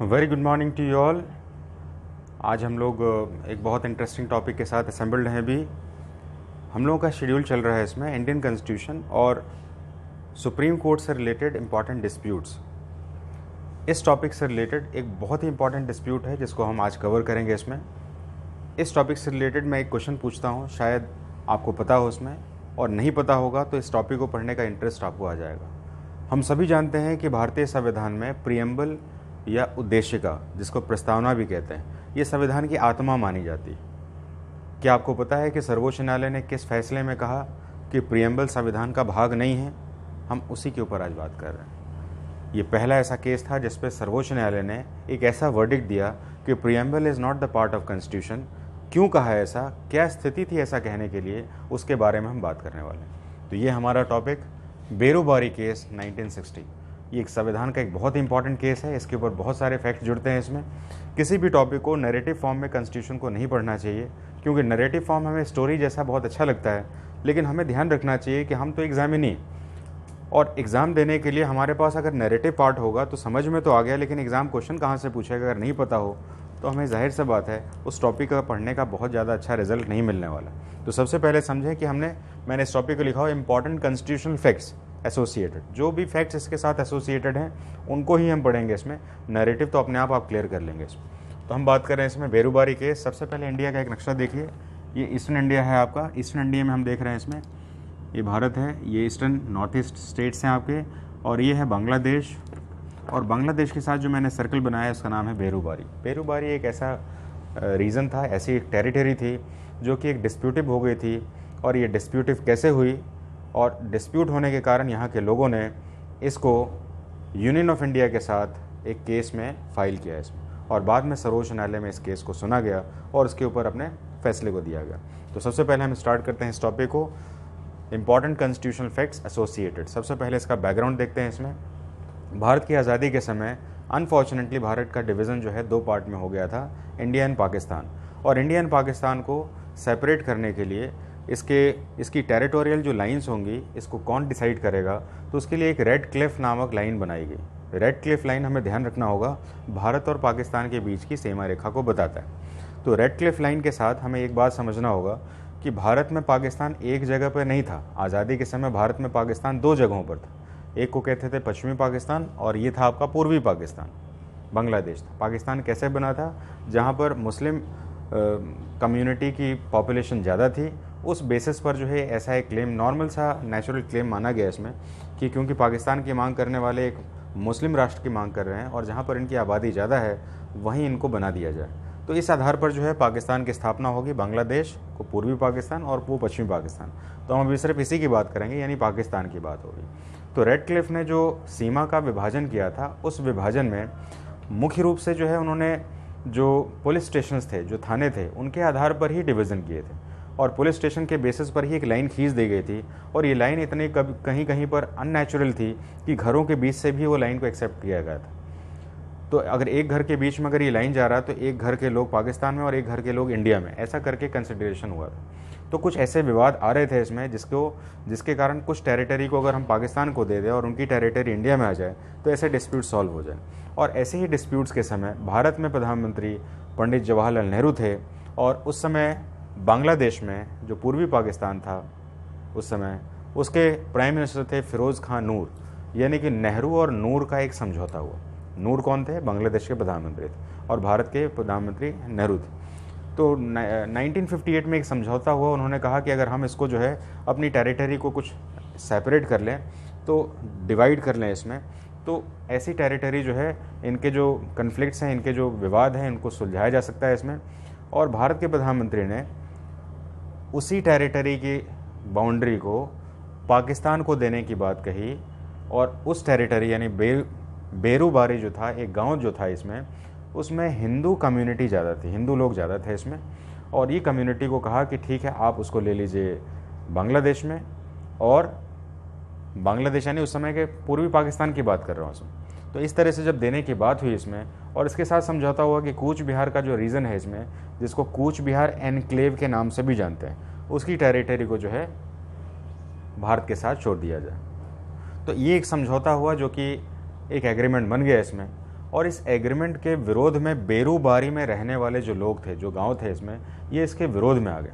Very good morning to you all. आज हम लोग एक बहुत इंटरेस्टिंग टॉपिक के साथ असेंबल्ड हैं। भी हम लोगों का शेड्यूल चल रहा है इसमें इंडियन कॉन्स्टिट्यूशन और सुप्रीम कोर्ट से रिलेटेड इंपॉर्टेंट डिस्प्यूट्स। इस टॉपिक से रिलेटेड एक बहुत ही इंपॉर्टेंट डिस्प्यूट है जिसको हम आज कवर करेंगे। इसमें इस टॉपिक से रिलेटेड मैं एक क्वेश्चन पूछता हूँ, शायद आपको पता हो उसमें, और नहीं पता होगा तो इस टॉपिक को पढ़ने का इंटरेस्ट आपको आ जाएगा। हम सभी जानते हैं कि भारतीय संविधान में प्रियम्बल या उद्देशिका, जिसको प्रस्तावना भी कहते हैं, ये संविधान की आत्मा मानी जाती है। क्या आपको पता है कि सर्वोच्च न्यायालय ने किस फैसले में कहा कि प्रियम्बल संविधान का भाग नहीं है? हम उसी के ऊपर आज बात कर रहे हैं। ये पहला ऐसा केस था जिस पर सर्वोच्च न्यायालय ने एक ऐसा वर्डिक्ट दिया कि preamble is not the part of constitution. क्यों कहा ऐसा, क्या स्थिति थी ऐसा कहने के लिए, उसके बारे में हम बात करने वाले हैं। तो ये हमारा टॉपिक बेरुबारी केस 1960। ये एक संविधान का एक बहुत ही इंपॉर्टेंट केस है। इसके ऊपर बहुत सारे फैक्ट जुड़ते हैं। इसमें किसी भी टॉपिक को नैरेटिव फॉर्म में कॉन्स्टिट्यूशन को नहीं पढ़ना चाहिए, क्योंकि नैरेटिव फॉर्म हमें स्टोरी जैसा बहुत अच्छा लगता है, लेकिन हमें ध्यान रखना चाहिए कि हम तो एग्जामिनी, और एग्ज़ाम देने के लिए हमारे पास अगर नैरेटिव पार्ट होगा तो समझ में तो आ गया, लेकिन एग्ज़ाम क्वेश्चन कहाँ से पूछेगा अगर नहीं पता हो तो हमें जाहिर सी बात है उस टॉपिक का पढ़ने का बहुत ज़्यादा अच्छा रिजल्ट नहीं मिलने वाला। तो सबसे पहले समझें कि मैंने इस टॉपिक को लिखा हो इंपॉर्टेंट कॉन्स्टिट्यूशनल फैक्ट्स एसोसिएटेड। जो भी फैक्ट्स इसके साथ एसोसिएटेड हैं उनको ही हम पढ़ेंगे। इसमें नैरेटिव तो अपने आप क्लियर कर लेंगे इसमें। तो हम बात कर रहे हैं इसमें बेरुबारी केस। सबसे पहले इंडिया का एक नक्शा देखिए। ये ईस्टर्न इंडिया है आपका। ईस्टर्न इंडिया में हम देख रहे हैं इसमें ये भारत है, ये ईस्टर्न नॉर्थ ईस्ट स्टेट्स हैं आपके, और ये है बांग्लादेश। और बांग्लादेश के साथ जो मैंने सर्कल बनाया है उसका नाम है बेरुबारी। बेरुबारी एक ऐसा रीजन था, ऐसी एक टेरिटरी थी जो कि एक डिस्प्यूटिव हो गई थी। और ये डिस्प्यूटिव कैसे हुई, और डिस्प्यूट होने के कारण यहाँ के लोगों ने इसको यूनियन ऑफ इंडिया के साथ एक केस में फाइल किया इसमें, और बाद में सर्वोच्च न्यायालय में इस केस को सुना गया और उसके ऊपर अपने फैसले को दिया गया। तो सबसे पहले हम स्टार्ट करते हैं इस टॉपिक को, इंपॉर्टेंट कॉन्स्टिट्यूशनल फैक्ट्स एसोसिएटेड। सबसे पहले इसका बैकग्राउंड देखते हैं। इसमें भारत की आज़ादी के समय अनफॉर्चुनेटली भारत का डिवीज़न जो है दो पार्ट में हो गया था, इंडिया एंड पाकिस्तान। और इंडिया एंड पाकिस्तान को सेपरेट करने के लिए इसकी टेरिटोरियल जो लाइंस होंगी इसको कौन डिसाइड करेगा, तो उसके लिए एक रेड क्लिफ नामक लाइन बनाई गई। रेड क्लिफ लाइन हमें ध्यान रखना होगा भारत और पाकिस्तान के बीच की सीमा रेखा को बताता है। तो रेड क्लिफ लाइन के साथ हमें एक बात समझना होगा कि भारत में पाकिस्तान एक जगह पर नहीं था। आज़ादी के समय भारत में पाकिस्तान दो जगहों पर था। एक को कहते थे पश्चिमी पाकिस्तान, और ये था आपका पूर्वी पाकिस्तान, बांग्लादेश था। पाकिस्तान कैसे बना था, जहाँ पर मुस्लिम कम्युनिटी की पॉपुलेशन ज़्यादा थी, उस बेसिस पर जो है ऐसा एक क्लेम, नॉर्मल सा नेचुरल क्लेम माना गया इसमें कि क्योंकि पाकिस्तान की मांग करने वाले एक मुस्लिम राष्ट्र की मांग कर रहे हैं और जहाँ पर इनकी आबादी ज़्यादा है वहीं इनको बना दिया जाए। तो इस आधार पर जो है पाकिस्तान की स्थापना होगी, बांग्लादेश को पूर्वी पाकिस्तान और वो पश्चिमी पाकिस्तान। तो हम अभी सिर्फ इसी की बात करेंगे, यानी पाकिस्तान की बात होगी। तो रेड क्लिफ ने जो सीमा का विभाजन किया था, उस विभाजन में मुख्य रूप से जो है उन्होंने जो पुलिस स्टेशंस थे, जो थाने थे, उनके आधार पर ही डिवीज़न किए थे, और पुलिस स्टेशन के बेसिस पर ही एक लाइन खींच दी गई थी। और ये लाइन इतनी कहीं कहीं पर अननेचुरल थी कि घरों के बीच से भी वो लाइन को एक्सेप्ट किया गया था। तो अगर एक घर के बीच में अगर ये लाइन जा रहा है तो एक घर के लोग पाकिस्तान में और एक घर के लोग इंडिया में, ऐसा करके कंसिडरेशन हुआ था। तो कुछ ऐसे विवाद आ रहे थे इसमें जिसके कारण कुछ टेरिटरी को अगर हम पाकिस्तान को दे दें और उनकी टेरिटरी इंडिया में आ जाए तो ऐसे डिस्प्यूट सॉल्व हो जाए। और ऐसे ही डिस्प्यूट्स के समय भारत में प्रधानमंत्री पंडित जवाहरलाल नेहरू थे, और उस समय बांग्लादेश में जो पूर्वी पाकिस्तान था उस समय उसके प्राइम मिनिस्टर थे फिरोज़ खान नूर, यानी कि नेहरू और नूर का एक समझौता हुआ। नूर कौन थे? बांग्लादेश के प्रधानमंत्री थे, और भारत के प्रधानमंत्री नेहरू थे। तो 1958 में एक समझौता हुआ। उन्होंने कहा कि अगर हम इसको जो है अपनी टेरिटरी को कुछ सेपरेट कर लें, तो डिवाइड कर लें इसमें, तो ऐसी टेरिटरी जो है, इनके जो कन्फ्लिक्ट्स हैं, इनके जो विवाद हैं, इनको सुलझाया जा सकता है इसमें। और भारत के प्रधानमंत्री ने उसी टेरिटरी की बाउंड्री को पाकिस्तान को देने की बात कही, और उस टेरिटरी यानी बेरुबारी जो था, एक गांव जो था इसमें, उसमें हिंदू कम्युनिटी ज़्यादा थी, हिंदू लोग ज़्यादा थे इसमें। और ये कम्युनिटी को कहा कि ठीक है, आप उसको ले लीजिए बांग्लादेश में, और बांग्लादेश यानी उस समय के पूर्वी पाकिस्तान की बात कर रहा हूँ उसमें। तो इस तरह से जब देने की बात हुई इसमें, और इसके साथ समझौता हुआ कि कूच बिहार का जो रीजन है इसमें, जिसको कूच बिहार एनक्लेव के नाम से भी जानते हैं, उसकी टेरिटरी को जो है भारत के साथ छोड़ दिया जाए। तो ये एक समझौता हुआ जो कि एक एग्रीमेंट बन गया इसमें। और इस एग्रीमेंट के विरोध में बेरूबारी में रहने वाले जो लोग थे, जो गांव थे इसमें, ये इसके विरोध में आ गए।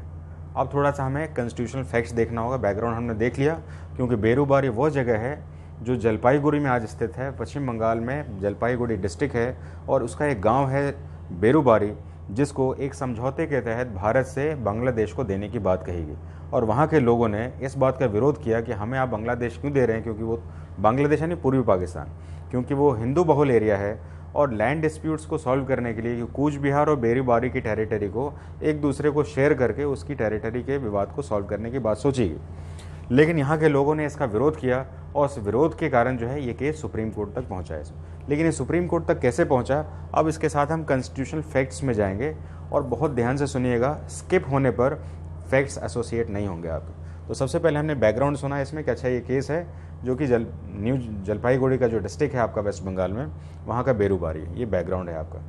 अब थोड़ा सा हमें कॉन्स्टिट्यूशनल फैक्ट्स देखना होगा। बैकग्राउंड हमने देख लिया, क्योंकि बेरूबारी वो जगह है जो जलपाईगुड़ी में आज स्थित है। पश्चिम बंगाल में जलपाईगुड़ी डिस्ट्रिक्ट है और उसका एक गांव है बेरूबारी, जिसको एक समझौते के तहत भारत से बांग्लादेश को देने की बात कही गई। और वहाँ के लोगों ने इस बात का विरोध किया कि हमें आप बांग्लादेश क्यों दे रहे हैं, क्योंकि वो बांग्लादेश यानी पूर्वी पाकिस्तान, क्योंकि वो हिंदू बहुल एरिया है। और लैंड डिस्प्यूट्स को सॉल्व करने के लिए कूच बिहार और बेरूबारी की टेरिटरी को एक दूसरे को शेयर करके उसकी टेरिटरी के विवाद को सॉल्व करने की बात सोची गई। लेकिन यहाँ के लोगों ने इसका विरोध किया और उस विरोध के कारण जो है ये केस सुप्रीम कोर्ट तक पहुँचा है। लेकिन ये सुप्रीम कोर्ट तक कैसे पहुँचा, अब इसके साथ हम कॉन्स्टिट्यूशनल फैक्ट्स में जाएंगे और बहुत ध्यान से सुनिएगा, स्किप होने पर फैक्ट्स एसोसिएट नहीं होंगे आपके। तो सबसे पहले हमने बैकग्राउंड सुना इसमें कि अच्छा ये केस है जो कि न्यू जलपाईगुड़ी का जो डिस्ट्रिक्ट है आपका वेस्ट बंगाल में, वहाँ का बेरूबारी, ये बैकग्राउंड है आपका।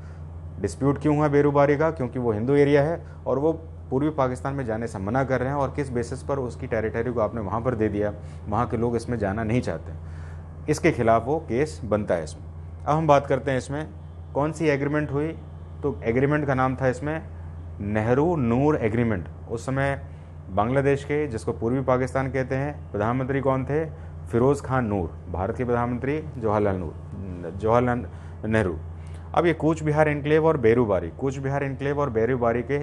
डिस्प्यूट क्यों हुआ बेरूबारी का, क्योंकि वो हिंदू एरिया है और वो पूर्वी पाकिस्तान में जाने से मना कर रहे हैं, और किस बेसिस पर उसकी टेरिटरी को आपने वहाँ पर दे दिया, वहाँ के लोग इसमें जाना नहीं चाहते, इसके खिलाफ वो केस बनता है इसमें। अब हम बात करते हैं इसमें कौन सी एग्रीमेंट हुई। तो एग्रीमेंट का नाम था इसमें नेहरू नूर एग्रीमेंट। उस समय बांग्लादेश के, जिसको पूर्वी पाकिस्तान कहते हैं, प्रधानमंत्री कौन थे, फिरोज़ खान नूर। भारत के प्रधानमंत्री जवाहरलाल नेहरू। अब ये कूच बिहार एनक्लेव और बेरूबारी, कूच बिहार एनक्लेव और बेरूबारी के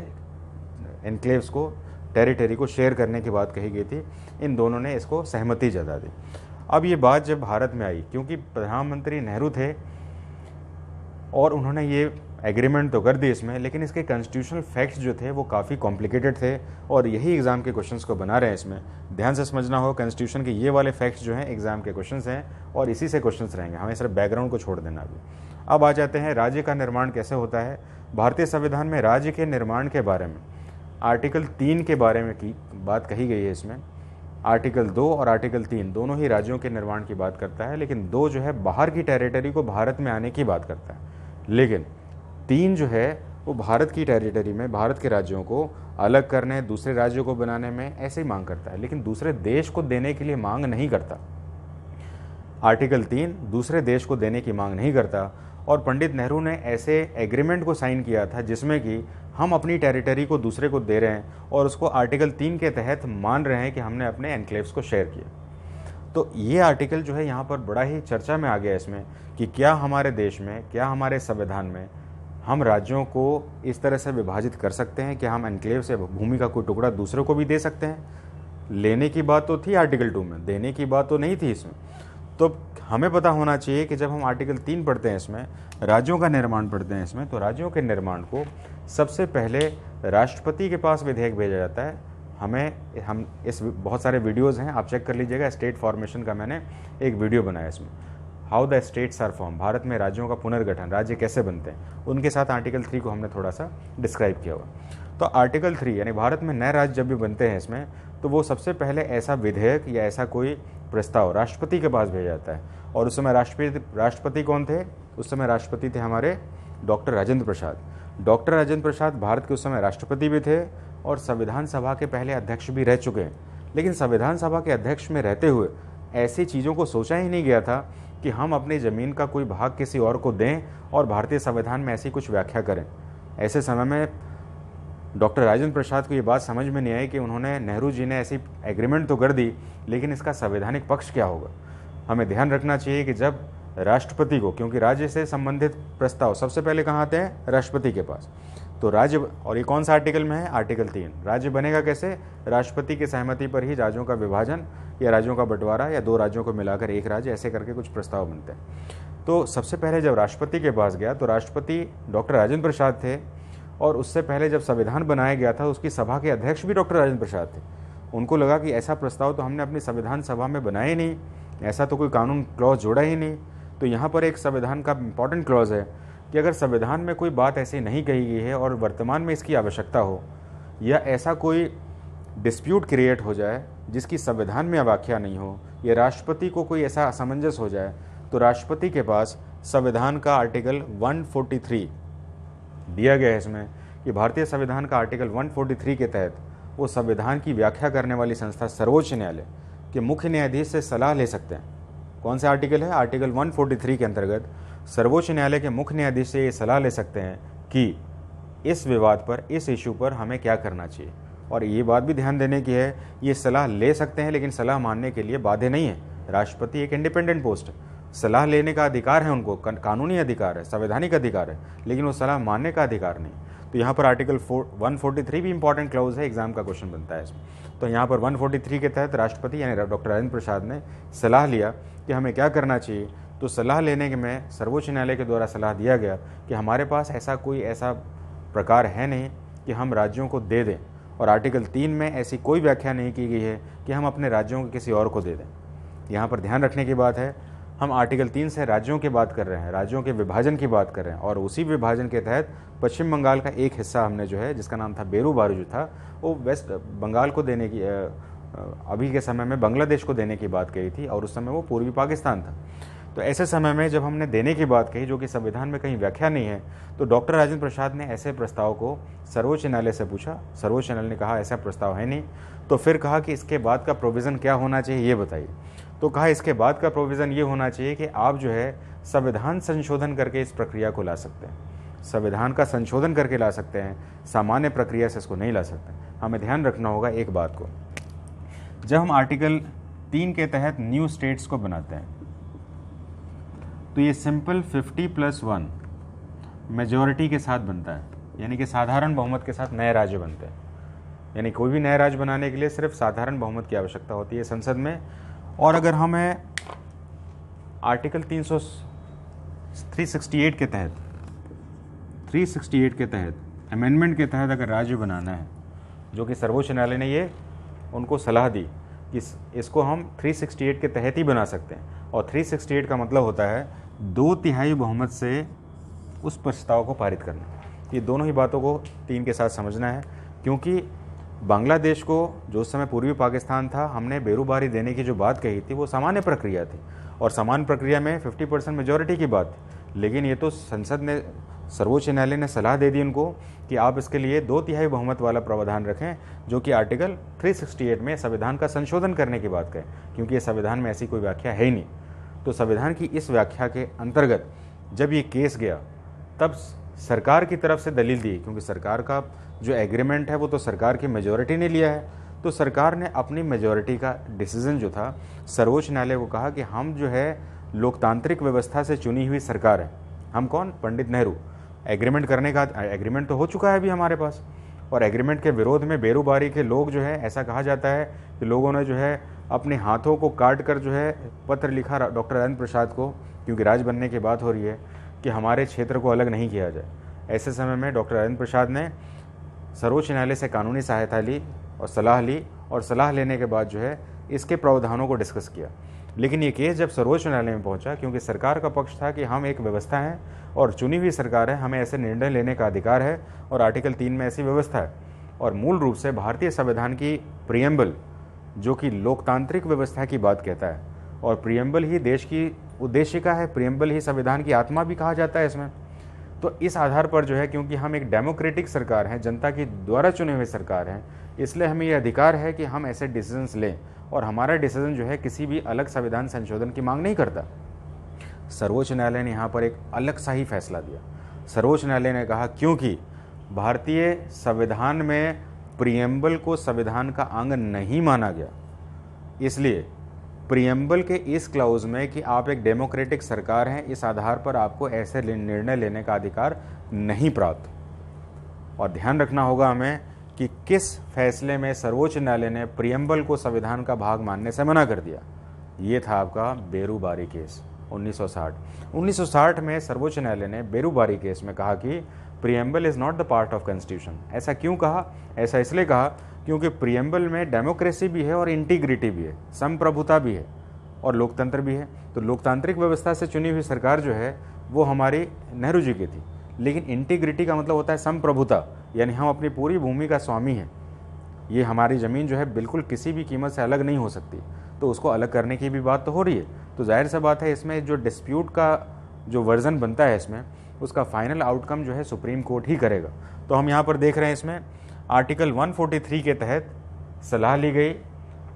एनक्लेव्स को, टेरिटरी को शेयर करने की बात कही गई थी। इन दोनों ने इसको सहमति जता दी। अब ये बात जब भारत में आई, क्योंकि प्रधानमंत्री नेहरू थे और उन्होंने ये एग्रीमेंट तो कर दी इसमें, लेकिन इसके कॉन्स्टिट्यूशनल फैक्ट्स जो थे वो काफ़ी कॉम्प्लिकेटेड थे और यही एग्जाम के क्वेश्चंस को बना रहे हैं। इसमें ध्यान से समझना हो, कॉन्स्टिट्यूशन के ये वाले फैक्ट्स जो हैं एग्जाम के क्वेश्चंस हैं और इसी से क्वेश्चंस रहेंगे, हमें सिर्फ बैकग्राउंड को छोड़ देना अभी। अब आ जाते हैं राज्य का निर्माण कैसे होता है। भारतीय संविधान में राज्य के निर्माण के बारे में आर्टिकल 3 के बारे में की बात कही गई है। इसमें आर्टिकल 2 और आर्टिकल 3 दोनों ही राज्यों के निर्माण की बात करता है, लेकिन 2 जो है बाहर की टेरिटरी को भारत में आने की बात करता है, लेकिन 3 जो है वो भारत की टेरिटरी में भारत के राज्यों को अलग करने, दूसरे राज्यों को बनाने में ऐसे ही मांग करता है, लेकिन दूसरे देश को देने के लिए मांग नहीं करता। आर्टिकल 3 दूसरे देश को देने की मांग नहीं करता और पंडित नेहरू ने ऐसे एग्रीमेंट को साइन किया था जिसमें कि हम अपनी टेरिटरी को दूसरे को दे रहे हैं और उसको आर्टिकल 3 के तहत मान रहे हैं कि हमने अपने एनक्लेव्स को शेयर किया। तो ये आर्टिकल जो है यहाँ पर बड़ा ही चर्चा में आ गया इसमें कि क्या हमारे देश में, क्या हमारे संविधान में हम राज्यों को इस तरह से विभाजित कर सकते हैं कि हम एनक्लेव से भूमि का कोई टुकड़ा दूसरे को भी दे सकते हैं। लेने की बात तो थी आर्टिकल 2 में, देने की बात तो नहीं थी इसमें। तो हमें पता होना चाहिए कि जब हम आर्टिकल 3 पढ़ते हैं, इसमें राज्यों का निर्माण पढ़ते हैं इसमें, तो राज्यों के निर्माण को सबसे पहले राष्ट्रपति के पास विधेयक भेजा जाता है। हम इस बहुत सारे वीडियोज़ हैं, आप चेक कर लीजिएगा। स्टेट फॉर्मेशन का मैंने एक वीडियो बनाया इसमें, how the states are form, Bharat में राज्यों का पुनर्गठन, राज्य कैसे बनते हैं, उनके साथ आर्टिकल 3 को हमने थोड़ा सा डिस्क्राइब किया हुआ। तो आर्टिकल 3 यानी भारत में नए राज्य जब भी बनते हैं इसमें, तो वो सबसे पहले ऐसा विधेयक या ऐसा कोई प्रस्ताव राष्ट्रपति के पास भेजा जाता है। और उस समय राष्ट्रपति कौन थे? उस समय राष्ट्रपति थे हमारे डॉक्टर राजेंद्र प्रसाद। डॉक्टर राजेंद्र प्रसाद भारत के उस समय राष्ट्रपति भी थे और संविधान सभा के पहले अध्यक्ष भी रह चुके हैं। लेकिन संविधान सभा के अध्यक्ष में रहते हुए ऐसी चीज़ों को सोचा ही नहीं गया था कि हम अपनी ज़मीन का कोई भाग किसी और को दें और भारतीय संविधान में ऐसी कुछ व्याख्या करें। ऐसे समय में डॉक्टर राजेंद्र प्रसाद को ये बात समझ में नहीं आई कि उन्होंने, नेहरू जी ने ऐसी एग्रीमेंट तो कर दी, लेकिन इसका संवैधानिक पक्ष क्या होगा। हमें ध्यान रखना चाहिए कि जब राष्ट्रपति को, क्योंकि राज्य से संबंधित प्रस्ताव सबसे पहले कहाँ आते हैं? राष्ट्रपति के पास। तो राज्य, और ये कौन सा आर्टिकल में है? आर्टिकल 3। राज्य बनेगा कैसे? राष्ट्रपति की सहमति पर ही राज्यों का विभाजन या राज्यों का बंटवारा या 2 राज्यों को मिलाकर एक राज्य, ऐसे करके कुछ प्रस्ताव बनते हैं। तो सबसे पहले जब राष्ट्रपति के पास गया तो राष्ट्रपति डॉक्टर राजेंद्र प्रसाद थे और उससे पहले जब संविधान बनाया गया था उसकी सभा के अध्यक्ष भी डॉक्टर राजेंद्र प्रसाद थे। उनको लगा कि ऐसा प्रस्ताव तो हमने अपनी संविधान सभा में बनाया ही नहीं, ऐसा तो कोई कानून क्लॉज जोड़ा ही नहीं। तो यहाँ पर एक संविधान का इम्पॉर्टेंट क्लॉज है कि अगर संविधान में कोई बात ऐसी नहीं कही गई है और वर्तमान में इसकी आवश्यकता हो या ऐसा कोई डिस्प्यूट क्रिएट हो जाए जिसकी संविधान में व्याख्या नहीं हो या राष्ट्रपति को कोई ऐसा असमंजस हो जाए, तो राष्ट्रपति के पास संविधान का आर्टिकल 143 दिया गया है इसमें कि भारतीय संविधान का आर्टिकल 143 के तहत वो संविधान की व्याख्या करने वाली संस्था सर्वोच्च न्यायालय के मुख्य न्यायाधीश से सलाह ले सकते हैं। कौन सा आर्टिकल है? आर्टिकल 143 के अंतर्गत सर्वोच्च न्यायालय के मुख्य न्यायाधीश से ये सलाह ले सकते हैं कि इस विवाद पर, इस इशू पर हमें क्या करना चाहिए। और ये बात भी ध्यान देने की है, ये सलाह ले सकते हैं लेकिन सलाह मानने के लिए बाध्य नहीं है। राष्ट्रपति एक इंडिपेंडेंट पोस्ट है, सलाह लेने का अधिकार है उनको, कानूनी अधिकार है, संवैधानिक अधिकार है, लेकिन वो सलाह मानने का अधिकार नहीं। तो यहाँ पर आर्टिकल 143 भी इंपॉर्टेंट क्लाउज है, एग्जाम का क्वेश्चन बनता है इसमें। तो यहाँ पर 143 के तहत राष्ट्रपति यानी डॉक्टर राजेंद्र प्रसाद ने सलाह लिया कि हमें क्या करना चाहिए। तो सलाह लेने के में सर्वोच्च न्यायालय के द्वारा सलाह दिया गया कि हमारे पास ऐसा प्रकार है नहीं कि हम राज्यों को दे दें, और आर्टिकल 3 में ऐसी कोई व्याख्या नहीं की गई है कि हम अपने राज्यों को किसी और को दे दें। यहाँ पर ध्यान रखने की बात है, हम आर्टिकल 3 से राज्यों की बात कर रहे हैं, राज्यों के विभाजन की बात कर रहे हैं, और उसी विभाजन के तहत पश्चिम बंगाल का एक हिस्सा हमने जो है, जिसका नाम था बेरूबारू, जो था वो वेस्ट बंगाल को देने की, अभी के समय में बांग्लादेश को देने की बात कही थी, और उस समय वो पूर्वी पाकिस्तान था। तो ऐसे समय में जब हमने देने की बात कही, जो कि संविधान में कहीं व्याख्या नहीं है, तो डॉक्टर राजेंद्र प्रसाद ने ऐसे प्रस्ताव को सर्वोच्च न्यायालय से पूछा। सर्वोच्च न्यायालय ने कहा ऐसा प्रस्ताव है नहीं। तो फिर कहा कि इसके बाद का प्रोविज़न क्या होना चाहिए, ये बताइए। तो कहा इसके बाद का प्रोविज़न ये होना चाहिए कि आप जो है संविधान संशोधन करके इस प्रक्रिया को ला सकते हैं, संविधान का संशोधन करके ला सकते हैं, सामान्य प्रक्रिया से इसको नहीं ला सकते। हमें ध्यान रखना होगा एक बात को, जब हम आर्टिकल 3 के तहत न्यू स्टेट्स को बनाते हैं तो ये सिंपल 50+1 मेजॉरिटी के साथ बनता है, यानी कि साधारण बहुमत के साथ नए राज्य बनते हैं। यानी कोई भी नया राज्य बनाने के लिए सिर्फ साधारण बहुमत की आवश्यकता होती है संसद में। और अगर हमें आर्टिकल 368 के तहत अमेंडमेंट के तहत अगर राज्य बनाना है, जो कि सर्वोच्च न्यायालय ने ये उनको सलाह दी कि इसको हम 368 के तहत ही बना सकते हैं, और 368 का मतलब होता है 2/3 बहुमत से उस प्रस्ताव को पारित करना। ये दोनों ही बातों को 3 के साथ समझना है, क्योंकि बांग्लादेश को जो उस समय पूर्वी पाकिस्तान था, हमने बेरूबारी देने की जो बात कही थी वो सामान्य प्रक्रिया थी, और सामान्य प्रक्रिया में 50% मेजॉरिटी की बात थी। लेकिन ये तो संसद ने, सर्वोच्च न्यायालय ने सलाह दे दी उनको कि आप इसके लिए 2/3 बहुमत वाला प्रावधान रखें, जो कि आर्टिकल 368 में संविधान का संशोधन करने की बात कहें, क्योंकि ये संविधान में ऐसी कोई व्याख्या है ही नहीं। तो संविधान की इस व्याख्या के अंतर्गत जब ये केस गया, तब सरकार की तरफ से दलील दी, क्योंकि सरकार का जो एग्रीमेंट है वो तो सरकार की मेजॉरिटी ने लिया है। तो सरकार ने अपनी मेजॉरिटी का डिसीजन जो था, सर्वोच्च न्यायालय को कहा कि हम जो है लोकतांत्रिक व्यवस्था से चुनी हुई सरकार है। हम कौन? पंडित नेहरू। एग्रीमेंट करने का एग्रीमेंट तो हो चुका है अभी हमारे पास, और एग्रीमेंट के विरोध में बेरूबारी के लोग जो है, ऐसा कहा जाता है कि लोगों ने जो है अपने हाथों को काट कर जो है पत्र लिखा डॉक्टर राजेंद्र प्रसाद को, क्योंकि राज बनने की बात हो रही है, कि हमारे क्षेत्र को अलग नहीं किया जाए। ऐसे समय में डॉक्टर राजेंद्र प्रसाद ने सर्वोच्च न्यायालय से कानूनी सहायता ली और सलाह ली, और सलाह लेने के बाद जो है इसके प्रावधानों को डिस्कस किया। लेकिन ये केस जब सर्वोच्च न्यायालय में पहुंचा, क्योंकि सरकार का पक्ष था कि हम एक व्यवस्था हैं और चुनी हुई सरकार है, हमें ऐसे निर्णय लेने का अधिकार है, और आर्टिकल 3 में ऐसी व्यवस्था है। और मूल रूप से भारतीय संविधान की प्रियम्बल, जो कि लोकतांत्रिक व्यवस्था की बात कहता है, और प्रियम्बल ही देश की उद्देशिका है, प्रियम्बल ही संविधान की आत्मा भी कहा जाता है इसमें। तो इस आधार पर जो है, क्योंकि हम एक डेमोक्रेटिक सरकार हैं, जनता की द्वारा चुने हुए सरकार हैं, इसलिए हमें ये अधिकार है कि हम ऐसे डिसीजंस लें, और हमारा डिसीजन जो है किसी भी अलग संविधान संशोधन की मांग नहीं करता। सर्वोच्च न्यायालय ने यहाँ पर एक अलग सा ही फैसला दिया। सर्वोच्च न्यायालय ने कहा क्योंकि भारतीय संविधान में प्रियम्बल को संविधान का अंग नहीं माना गया, इसलिए प्रियम्बल के इस क्लाउज में कि आप एक डेमोक्रेटिक सरकार हैं, इस आधार पर आपको ऐसे निर्णय लेने का अधिकार नहीं प्राप्त। और ध्यान रखना होगा हमें कि किस फैसले में सर्वोच्च न्यायालय ने प्रियम्बल को संविधान का भाग मानने से मना कर दिया। ये था आपका बेरूबारी केस 1960 में सर्वोच्च न्यायालय ने बेरूबारी केस में कहा कि preamble is not the part of constitution. ऐसा क्यों कहा? ऐसा इसलिए कहा क्योंकि प्रियम्बल में डेमोक्रेसी भी है और इंटीग्रिटी भी है, संप्रभुता भी है और लोकतंत्र भी है। तो लोकतांत्रिक व्यवस्था से चुनी हुई सरकार जो है वो हमारी नेहरू जी की थी, लेकिन इंटीग्रिटी का मतलब होता है संप्रभुता, यानी हम अपनी पूरी भूमि का स्वामी हैं। ये हमारी ज़मीन जो है बिल्कुल किसी भी कीमत से अलग नहीं हो सकती, तो उसको अलग करने की भी बात तो हो रही है। तो जाहिर सा बात है इसमें जो डिस्प्यूट का जो वर्जन बनता है इसमें, उसका फाइनल आउटकम जो है सुप्रीम कोर्ट ही करेगा। तो हम यहाँ पर देख रहे हैं इसमें आर्टिकल 143 के तहत सलाह ली गई।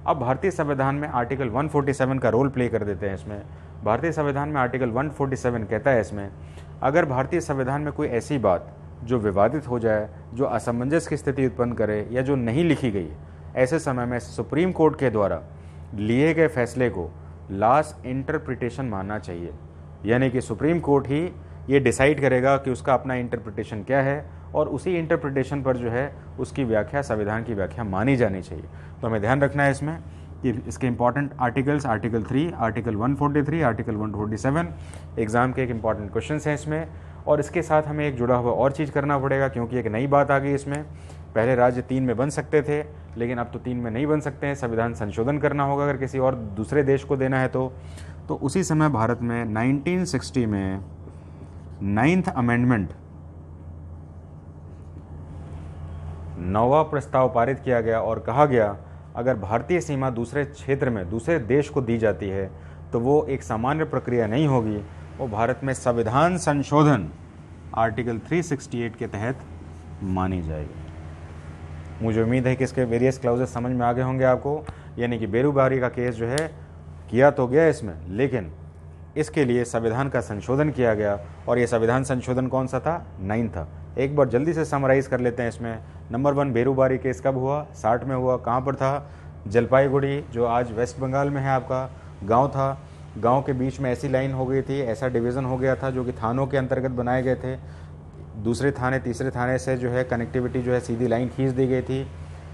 अब भारतीय संविधान में आर्टिकल 147 का रोल प्ले कर देते हैं इसमें। भारतीय संविधान में आर्टिकल 147 कहता है इसमें, अगर भारतीय संविधान में कोई ऐसी बात जो विवादित हो जाए, जो असमंजस की स्थिति उत्पन्न करे या जो नहीं लिखी गई, ऐसे समय में सुप्रीम कोर्ट के द्वारा लिए गए फैसले को लास्ट इंटरप्रिटेशन मानना चाहिए। यानी कि सुप्रीम कोर्ट ही ये डिसाइड करेगा कि उसका अपना इंटरप्रिटेशन क्या है, और उसी इंटरप्रिटेशन पर जो है उसकी व्याख्या, संविधान की व्याख्या मानी जानी चाहिए। तो हमें ध्यान रखना है इसमें कि इसके important articles, article 3, article 143, article 147 exam के एक इंपॉर्टेंट क्वेश्चन हैं इसमें। और इसके साथ हमें एक जुड़ा हुआ और चीज़ करना पड़ेगा, क्योंकि एक नई बात आ गई इसमें। पहले राज्य 3 में बन सकते थे, लेकिन अब तो 3 में नहीं बन सकते हैं, संविधान संशोधन करना होगा अगर किसी और दूसरे देश को देना है तो उसी समय भारत में 1960 में 9th अमेंडमेंट, 9वां प्रस्ताव पारित किया गया और कहा गया अगर भारतीय सीमा दूसरे क्षेत्र में दूसरे देश को दी जाती है तो वो एक सामान्य प्रक्रिया नहीं होगी, वो भारत में संविधान संशोधन आर्टिकल 368 के तहत मानी जाएगी। मुझे उम्मीद है कि इसके वेरियस क्लाउजेस समझ में आ गए होंगे आपको। यानी कि बेरूबारी का केस जो है किया तो गया इसमें, लेकिन इसके लिए संविधान का संशोधन किया गया। और ये संविधान संशोधन कौन सा था? 9 था। एक बार जल्दी से समराइज कर लेते हैं इसमें। नंबर 1, बेरूबारी केस कब हुआ? 60 में हुआ। कहाँ पर था? जलपाईगुड़ी, जो आज वेस्ट बंगाल में है, आपका गांव था। गांव के बीच में ऐसी लाइन हो गई थी, ऐसा डिवीज़न हो गया था जो कि थानों के अंतर्गत बनाए गए थे। दूसरे थाने तीसरे थाने से जो है कनेक्टिविटी जो है सीधी लाइन खींच दी गई थी।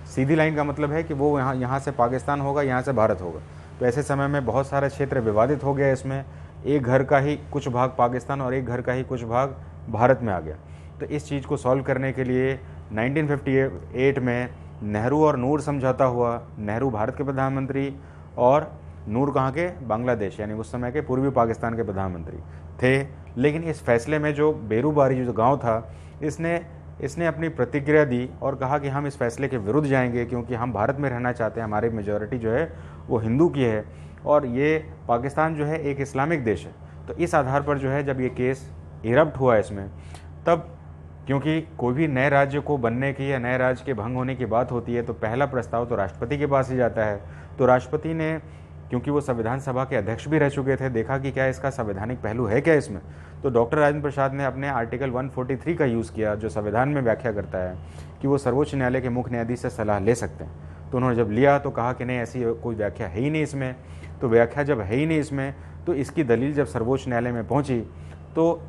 सीधी लाइन का मतलब है कि वो यहाँ से पाकिस्तान होगा, यहाँ से भारत होगा। तो ऐसे समय में बहुत सारे क्षेत्र विवादित हो गया इसमें। एक घर का ही कुछ भाग पाकिस्तान और एक घर का ही कुछ भाग भारत में आ गया। तो इस चीज़ को सॉल्व करने के लिए 1958 में नेहरू और नूर समझौता हुआ। नेहरू भारत के प्रधानमंत्री और नूर कहाँ के? बांग्लादेश, यानी उस समय के पूर्वी पाकिस्तान के प्रधानमंत्री थे। लेकिन इस फैसले में जो बेरूबारी जो गांव था, इसने अपनी प्रतिक्रिया दी और कहा कि हम इस फैसले के विरुद्ध जाएंगे, क्योंकि हम भारत में रहना चाहते हैं, हमारी मेजॉरिटी जो है वो हिंदू की है और ये पाकिस्तान जो है एक इस्लामिक देश है। तो इस आधार पर जो है जब ये केस इरप्ट हुआ इसमें, तब क्योंकि कोई भी नए राज्य को बनने की या नए राज्य के भंग होने की बात होती है तो पहला प्रस्ताव तो राष्ट्रपति के पास ही जाता है। तो राष्ट्रपति ने, क्योंकि वो संविधान सभा के अध्यक्ष भी रह चुके थे, देखा कि क्या इसका संवैधानिक पहलू है क्या इसमें। तो डॉक्टर राजेंद्र प्रसाद ने अपने आर्टिकल 143 का यूज़ किया, जो संविधान में व्याख्या करता है कि वो सर्वोच्च न्यायालय के मुख्य न्यायाधीश से सलाह ले सकते हैं। तो उन्होंने जब लिया तो कहा कि नहीं, ऐसी कोई व्याख्या है ही नहीं इसमें। तो व्याख्या जब है ही नहीं इसमें, तो इसकी दलील जब सर्वोच्च न्यायालय में पहुंची तो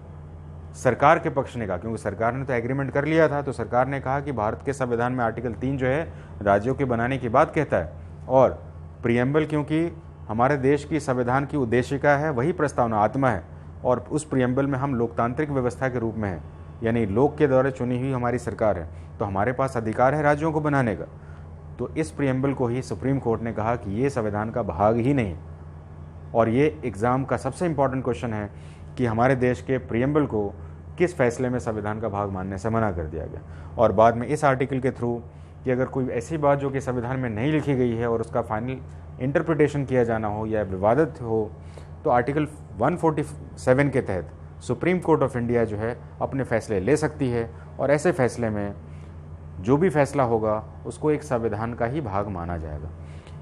सरकार के पक्ष ने कहा, क्योंकि सरकार ने तो एग्रीमेंट कर लिया था, तो सरकार ने कहा कि भारत के संविधान में आर्टिकल 3 जो है राज्यों के बनाने की बात कहता है, और प्रियम्बल क्योंकि हमारे देश की संविधान की उद्देशिका है, वही प्रस्तावना आत्मा है, और उस प्रियम्बल में हम लोकतांत्रिक व्यवस्था के रूप में हैं, यानी लोक के द्वारा चुनी हुई हमारी सरकार है, तो हमारे पास अधिकार है राज्यों को बनाने का। तो इस प्रियम्बल को ही सुप्रीम कोर्ट ने कहा कि ये संविधान का भाग ही नहीं। और ये एग्ज़ाम का सबसे इम्पॉर्टेंट क्वेश्चन है कि हमारे देश के प्रियम्बल को किस फैसले में संविधान का भाग मानने से मना कर दिया गया। और बाद में इस आर्टिकल के थ्रू कि अगर कोई ऐसी बात जो कि संविधान में नहीं लिखी गई है और उसका फाइनल इंटरप्रिटेशन किया जाना हो या विवादित हो, तो आर्टिकल 147 के तहत सुप्रीम कोर्ट ऑफ इंडिया जो है अपने फैसले ले सकती है, और ऐसे फैसले में जो भी फैसला होगा उसको एक संविधान का ही भाग माना जाएगा।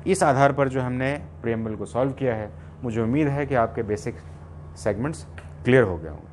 इस आधार पर जो हमने प्रियम्बल को सॉल्व किया है, मुझे उम्मीद है कि आपके बेसिक सेगमेंट्स क्लियर हो गए होंगे।